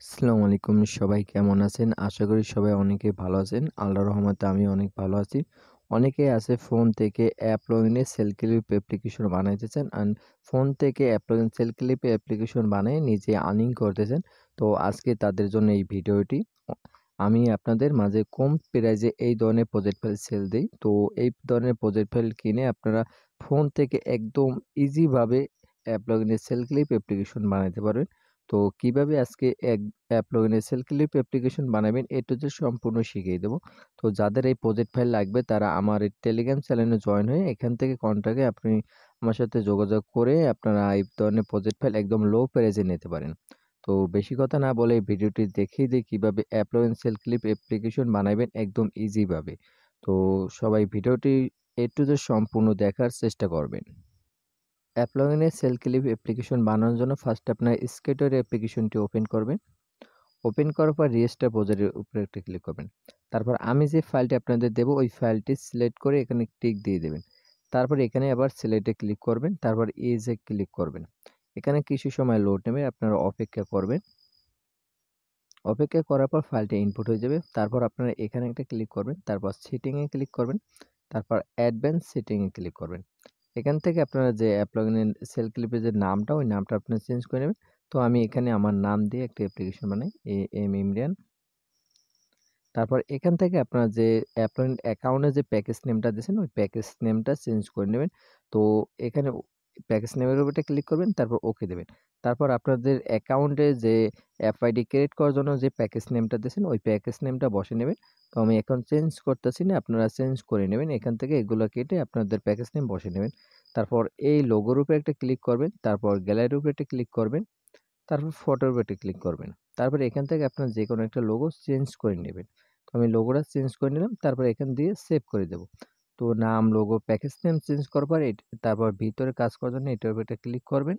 আসসালামু আলাইকুম, সবাই কেমন আছেন? আশা করি সবাই অনেকেই ভালো আছেন। আল্লাহর রহমতে আমি অনেক ভালো আছি। অনেকেই আছে ফোন থেকে অ্যাপলগিনে সেল ক্লিপ অ্যাপ্লিকেশন বানাইতে চান অ্যান্ড ফোন থেকে অ্যাপলগিন সেল ক্লিপ অ্যাপ্লিকেশন বানিয়ে নিজে আর্নিং করতেছেন। তো আজকে তাদের জন্য এই ভিডিওটি। আমি আপনাদের মাঝে কম প্রাইজে এই ধরনের প্রজেক্ট ফাইল সেল দেই। তো এই ধরনের প্রজেক্ট ফাইল কিনে আপনারা ফোন থেকে একদম ইজিভাবে অ্যাপলগিনে সেল ক্লিপ অ্যাপ্লিকেশন বানাইতে পারবেন। তো কিভাবে আজকে অ্যাপলগিনে সেল ক্লিপ অ্যাপ্লিকেশন বানাবেন এ টু জেড সম্পূর্ণ শিখিয়ে দেবো। তো যাদের এই প্রজেক্ট ফাইল লাগবে তারা আমার এই টেলিগ্রাম চ্যানেলে জয়েন হয়ে এখান থেকে কন্ট্যাক্টে আপনি আমার সাথে যোগাযোগ করে আপনারা এই ধরনের প্রজেক্ট ফাইল একদম লো প্রাইজে নিতে পারেন। তো বেশি কথা না বলে ভিডিওটি দেখিয়ে দিই কিভাবে অ্যাপলগিন সেল ক্লিপ অ্যাপ্লিকেশন বানাবেন একদম ইজিভাবে। তো সবাই ভিডিওটি এ টু জেড সম্পূর্ণ দেখার চেষ্টা করবেন। অ্যাপলগিনে সেল ক্লিপ অ্যাপ্লিকেশন বানানোর জন্য ফার্স্ট আপনার স্কেটর অ্যাপ্লিকেশনটি ওপেন করবেন। ওপেন করার পর রেজিস্টার প্রজেক্টের উপরে একটা ক্লিক করবেন। তারপর আমি যে ফাইলটি আপনাদের দেবো ওই ফাইলটি সিলেক্ট করে এখানে টিক দিয়ে দেবেন। তারপর এখানে আবার সিলেক্টে ক্লিক করবেন, তারপর এজে ক্লিক করবেন। এখানে কিছু সময় লোড নেবে, আপনারা অপেক্ষা করবেন। অপেক্ষা করার পর ফাইলটি ইনপুট হয়ে যাবে। তারপর আপনারা এখানে একটা ক্লিক করবেন, তারপর সেটিংয়ে ক্লিক করবেন, তারপর অ্যাডভান্স সেটিংয়ে ক্লিক করবেন। এখান থেকে আপনারা যে অ্যাপলগিনের সেল ক্লিপের যে নামটা ওই নামটা আপনারা চেঞ্জ করে নেবেন। তো আমি এখানে আমার নাম দিয়ে একটা অ্যাপ্লিকেশন বানাই, এম ইমরান। তারপর এখান থেকে আপনারা যে অ্যাপলগিন অ্যাকাউন্টে যে প্যাকেজ নেমটা দিয়েছেন ওই প্যাকেজ নেমটা চেঞ্জ করে নেবেন। তো এখানে প্যাকেজ নেমের উপর ক্লিক করবেন, তারপর ওকে দেবেন। তারপর আপনাদের অ্যাকাউন্টে যে অ্যাপ আইডি ক্রিয়েট করার জন্য যে প্যাকেজ নেমটা দিয়েছেন ওই প্যাকেজ নেমটা বসিয়ে নেবেন। তো আমি এখন চেঞ্জ করতেছি না, আপনারা চেঞ্জ করে নেবেন। এখান থেকে এগুলো কেটে আপনাদের প্যাকেজ নেম বসিয়ে নেবেন। তারপর এই লোগোর উপরে একটা ক্লিক করবেন, তারপর গ্যালারির উপরে একটা ক্লিক করবেন, তারপর ফটোর উপরে একটা ক্লিক করবেন। তারপর এখান থেকে আপনার যে কোনো একটা লোগো চেঞ্জ করে নেবেন। তো আমি লোগোটা চেঞ্জ করে নিলাম, তারপর এখান দিয়ে সেভ করে দেব। তো নাম, লোগো, প্যাকেজ নেম চেঞ্জ করার পর তারপর ভিতরে কাজ করার জন্য এটার উপর একটা ক্লিক করবেন।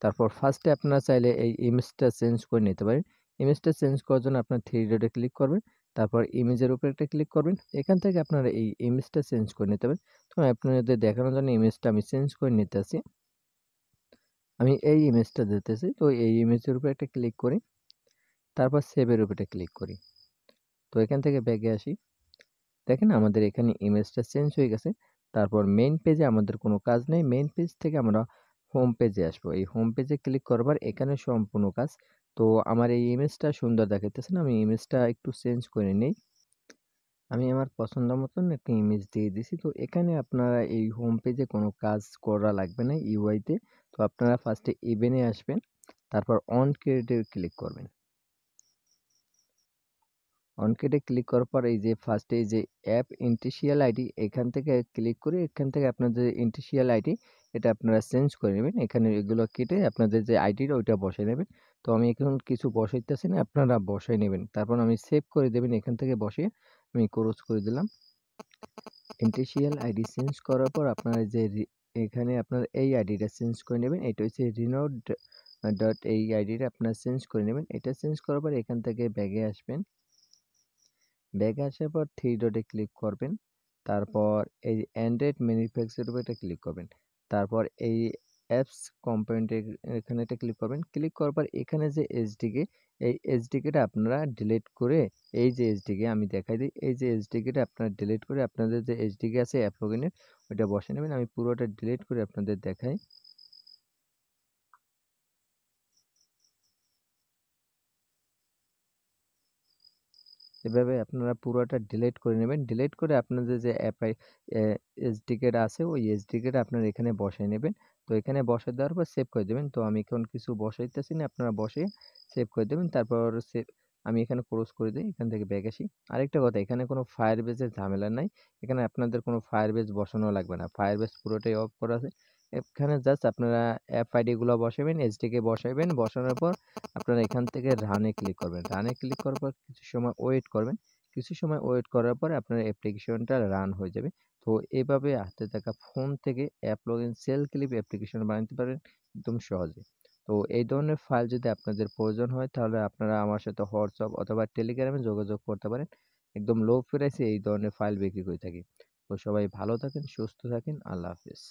তারপর ফার্স্টে আপনারা চাইলে এই ইমেজটা চেঞ্জ করে নিতে পারেন। ইমেজটা চেঞ্জ করার জন্য আপনার থ্রি ডটে ক্লিক করবেন, তারপর ইমেজের উপরে একটা ক্লিক করবেন। এখান থেকে আপনারা এই ইমেজটা চেঞ্জ করে নিতে পারেন। তো আপনাদের দেখানোর জন্য ইমেজটা আমি চেঞ্জ করে নিতেছি। আমি এই ইমেজটা দিতেছি, তো এই ইমেজের উপরে একটা ক্লিক করি, তারপর সেভের উপরে ক্লিক করি। তো এখান থেকে ব্যাকে আসি, দেখেন আমাদের এখানে ইমেজটা চেঞ্জ হয়ে গেছে। তারপর মেইন পেজে আমাদের কোনো কাজ নেই, মেইন পেজ থেকে আমরা হোম পেজে আসবো। এই হোম পেজে ক্লিক করবার এখানে সম্পূর্ণ কাজ। তো আমার এই ইমেজটা সুন্দর দেখাইতেছে না, আমি ইমেজটা একটু চেঞ্জ করে নেই। আমি আমার পছন্দ মতন একটা ইমেজ দিয়ে দিছি। তো এখানে আপনারা এই হোম পেজে কোনো কাজ করা লাগবে না ইউআইতে। তো আপনারা ফার্স্টে ইভেনে আসবেন, তারপর অন ক্রিয়েটে ক্লিক করবেন। অন ক্রিয়েটে ক্লিক করার পর এই যে ফার্স্টে এই যে অ্যাপ ইনিশিয়াল আইডি এখান থেকে ক্লিক করে এখান থেকে আপনাদের ইনিশিয়াল আইডি এটা আপনারা চেঞ্জ করে নেবেন। এখানে এগুলো কেটে আপনাদের যে আইডিটা ওইটা বসায় নেবেন। তো আমি এখন কিছু বসাইতেছি না, আপনারা বসায় নেবেন। তারপর আমি সেভ করে দেবেন, এখান থেকে বসিয়ে আমি ক্লোজ করে দিলাম। ইনিশিয়াল আইডি চেঞ্জ করার পর আপনারা যে এখানে আপনার এই আইডিটা চেঞ্জ করে নেবেন। এটা হচ্ছে রিনোড ডট, এই আইডিটা আপনারা চেঞ্জ করে নেবেন। এটা চেঞ্জ করার পর এখান থেকে ব্যাগে আসবেন। ব্যাগে আসার পর থ্রি ডটে ক্লিক করবেন, তারপর এই অ্যান্ড্রয়েড ম্যানুফ্যাকচারের উপর এটা ক্লিক করবেন। তারপর এই অ্যাপস কম্পোনেন্টে এখানে এটা ক্লিক করবেন। ক্লিক করার পর এখানে যে এসডিকে, এই এসডিকেটা আপনারা ডিলিট করে এই যে এসডিকে আমি দেখাই দিই, এই যে এসডিকেটা আপনারা ডিলিট করে আপনাদের যে এসডিকে আছে অ্যাপলগিনের ওইটা বসে নেবেন। আমি পুরোটা ডিলিট করে আপনাদের দেখাই। এভাবে আপনারা পুরোটা ডিলিট করে নেবেন। ডিলিট করে আপনাদের যে এসডিকেটা আছে ওই এসডিকেটা আপনারা এখানে বসায় নেবেন। তো এখানে বসায় দেওয়ার পর সেভ করে দেবেন। তো আমি এখন কিছু বসাইতেছি না, আপনারা বসে সেভ করে দেবেন। তারপর আমি এখানে ক্লোজ করে দিই, এখান থেকে ব্যাক আসি। আরেকটা কথা, এখানে কোনো ফায়ার বেজের ঝামেলা নাই। এখানে আপনাদের কোনো ফায়ার বেজ বসানো লাগবে না, ফায়ার বেজ পুরোটাই অফ করা আছে। এখানে জাস্ট আপনারা অ্যাপ আইডি গুলো বসাবেন, এসডিকে বসাবেন। বসানোর পর আপনারা এখান থেকে রানে ক্লিক করবেন। রানে ক্লিক করার পর কিছু সময় ওয়েট করবেন। কিছু সময় ওয়েট করার পরে আপনার অ্যাপ্লিকেশনটা রান হয়ে যাবে। তো এভাবে হাতে থাকা ফোন থেকে অ্যাপলগিন সেল ক্লিপ অ্যাপ্লিকেশন বানাতে পারেন একদম সহজে। তো এই ধরনের ফাইল যদি আপনাদের প্রয়োজন হয় তাহলে আপনারা আমার সাথে হোয়াটসঅ্যাপ অথবা টেলিগ্রামে যোগাযোগ করতে পারেন। একদম লো প্রাইসে এই ধরনের ফাইল বিক্রি করে থাকি। তো সবাই ভালো থাকেন, সুস্থ থাকেন। আল্লাহ হাফেজ।